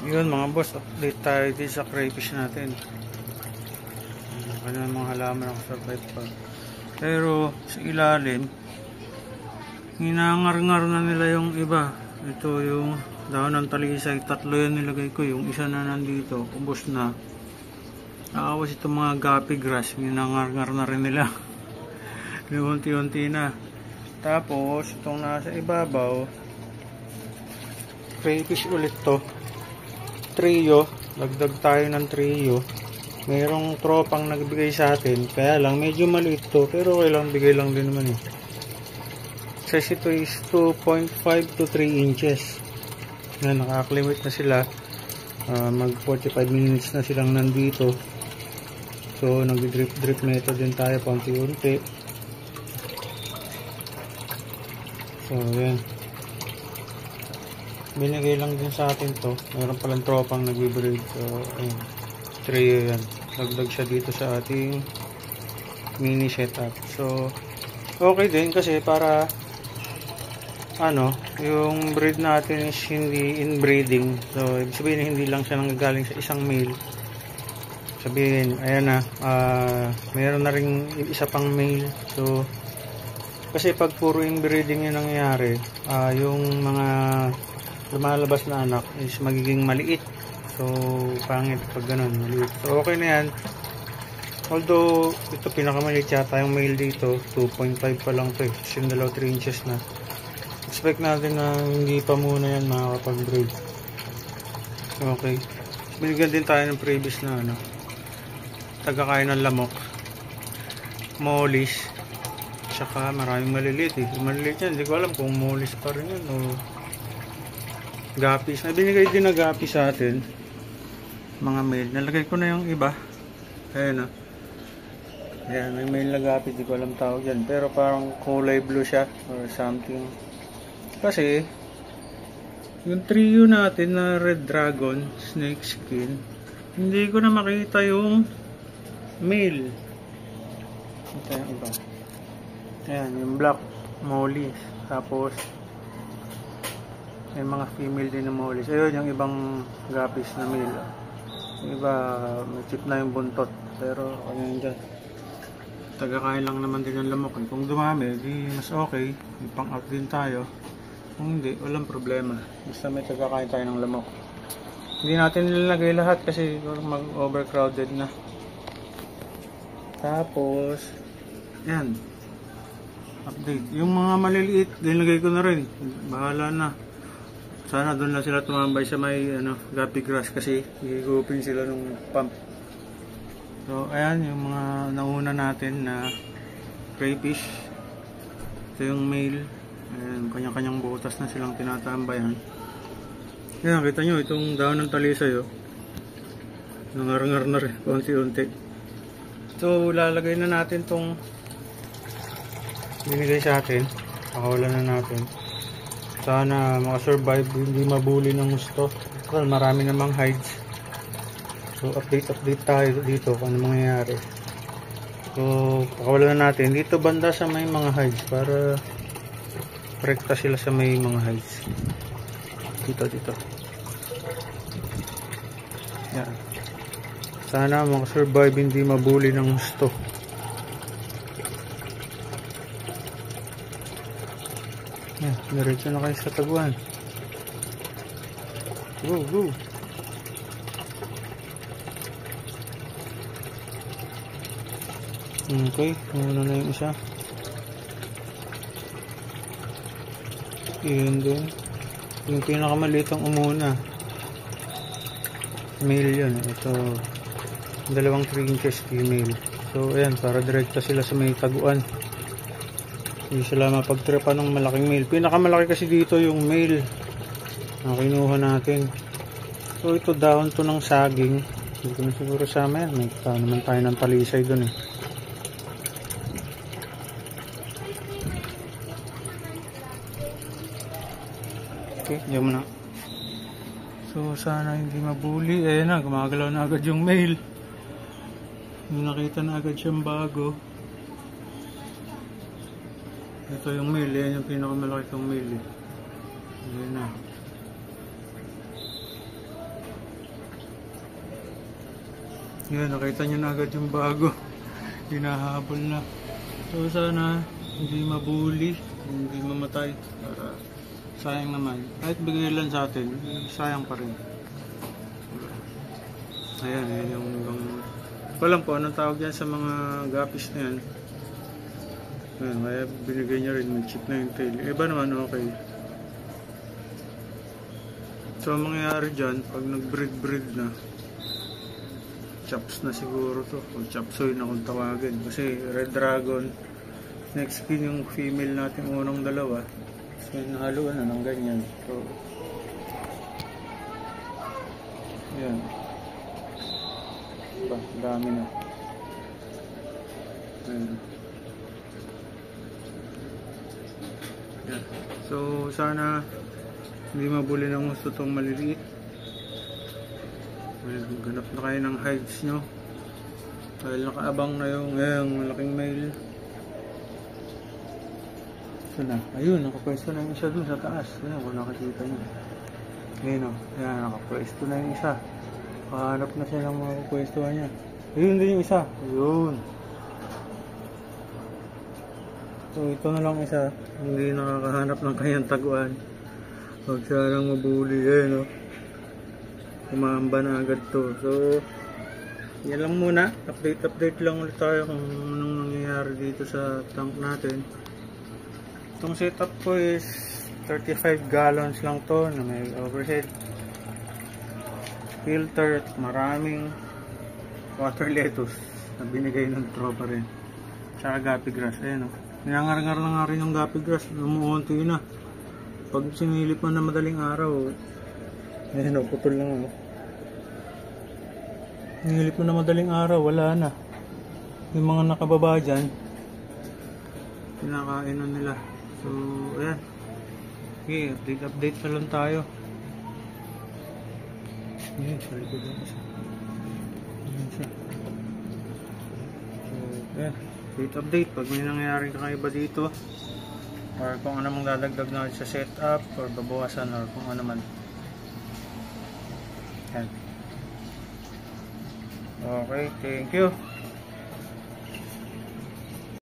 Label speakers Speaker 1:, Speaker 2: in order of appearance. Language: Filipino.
Speaker 1: Yun mga boss, update tayo dito sa crayfish natin. Kanya mga halaman nakasurvive pa. Pero sa ilalim, hinangar-ngar na nila yung iba. Ito yung dahon ng talisay, 3 yan nilagay ko. Yung isa na nandito, ubos na. Nakawas itong mga guppy grass, hinangar-ngar na rin nila. Unti-unti na. Tapos itong nasa ibabaw, crayfish ulit to. Trio, dagdag tayo ng trio. Mayroong tropang nagbigay sa atin, kaya lang medyo maliit to, pero okay lang, bigay lang din naman eh. Says ito is 2.5 to 3 inches na naka-acclimate na sila. Mag 45 minutes na silang nandito, so nag-drip method din tayo paunti-unti. So yan, binigay lang din sa atin to. Mayroon palang tropang nagbe-breed. So ayun, trio yan, dagdag siya dito sa ating mini setup. So okay din kasi para yung breed natin is hindi inbreeding. So ibig sabihin hindi lang siya nanggagaling sa isang male. Sabihin ayan na, mayroon na rin isa pang male. So kasi pag puro inbreeding yung nangyayari, yung mga lumalabas na anak is magiging maliit. So pangit pag ganun, maliit. So okay na yan. Although ito pinakamaliit yata yung male dito, 2.5 pa lang to eh. Yung 3 inches na. Expect natin na hindi pa muna yan makakapag-breed. Okay, binigyan din tayo ng previous na tagakain ng lamok, mollies, tsaka maraming maliliit eh. Maliliit yan, hindi ko alam kung mollies pa rin yan o guppies. Na binigay din na guppies sa atin, mga male. Nalagay ko na yung iba. Ayan ayan, may male na guppy, di ko alam tawag yan, pero parang kulay blue siya or something. Kasi yung trio natin na red dragon snake skin, hindi ko na makita yung male. Ito yung iba. Ayan, yung black mollies. Tapos may mga female din na mollies. Ayun yung ibang guppies na male. Yung iba may chip na yung buntot, pero ano yun dyan, tagakain lang naman din ng lamok. Kung dumami, di mas okay, may pang out din tayo. Kung hindi, walang problema, basta may tagakain tayo ng lamok. Hindi natin nilalagay lahat kasi mag overcrowded na. Tapos yan, update yung mga maliliit, nilagay ko na rin, bahala na. Sana doon lang sila tumambay sa may guppy grass kasi higupin sila ng pump. So ayan yung mga nauna natin na crayfish. Ito yung male. Ayan, kanya-kanyang butas na silang tinatambayan. Ayan, kita nyo itong dahon ng talisay nangar-ngar na rin unti-unti. So lalagay na natin tong binigay sa atin, pakawalan na natin. Sana makasurvive, hindi mabuli ng gusto. Well, marami namang hides. So update tayo dito kung ano mangyayari. So pakawalan na natin dito banda sa may mga hides para rekta sila sa may mga hides. Dito. Yan. Sana makasurvive, hindi mabuli ng gusto. Yan, diretso na kayo sa taguan. Go. Okay, muna na yung isa. Yun din. Yung pinakamaliit ang umuna. Male yun. Ito, 3 inches female. So ayan, para direkta sila sa may taguan. Hindi sila mapagtripan ng malaking male. Pinakamalaki kasi dito yung male na kinuha natin. So ito dahon to ng saging. Hindi ko na siguro sama yan. May naman tayo ng talisay dun eh. Okay, diyan mo na. So sana hindi mabuli. Ayan na, gumagalaw na agad yung male. May nakita na agad siyang bago. Ito yung male, yan yung pinakamalaki kong male. Ayan na. Yun, nakita nyo na agad yung bago. Hinahabol na. So sana hindi mabuli, hindi mamatay. Para sayang naman. Kahit bigay lang sa atin, sayang pa rin. Ayan, ayan yung walang po anong tawag yan sa mga guppies na yan. Ayan, kaya binigay niya rin, may chip na yung tail. Iba naman okay. So ang mangyayari dyan, pag nag-breed na, chops na siguro to, o chopsoy na kung tawagin. Kasi Red Dragon, next skin yung female natin unang dalawa. So nahaluan na ng ganyan. So, ayan. Diba, dami na. Ayan. Ayan. So sana hindi mabuli ng gusto itong maliliit. Ganap na kayo ng hides nyo dahil nakaabang na yung malaking male. So na, ayun, nakapwesto na yung isa dun sa taas. Ayan, kung nakikita nyo. Ayun o, ayan, nakapwesto na yung isa. Pahanap na siya ng mga pwestuhan niya. Ayun din yung isa. Ayun. So ito na lang isa. Hindi nakakahanap ng kanyang taguan. Huwag siya lang mabuli. Ayun o. Kumamba na agad to. So yan lang muna. Update lang ulit tayo kung anong nangyayari dito sa tank natin. Itong setup ko is 35 gallons lang to na may overhead filter at maraming water lettuce na binigay ng tropa rin. Tsaka guppy grass. Ayan o. Nangangar-ngar na nga rin yung guppy grass. Lumuunti na. Pag sinilip mo na madaling araw, ayan o, putol lang o. Sinilip mo na madaling araw, wala na. Yung mga nakababa dyan, pinakain na nila. So, ayan. Okay, update na lang tayo. Ayan, sorry ko dyan isa. Ayan siya. So, ayan. Update. Pag may nangyayari kakaiba dito, or kung ano mang dadagdag na sa setup, or babawasan, or kung ano man. Ayan. Okay, thank you.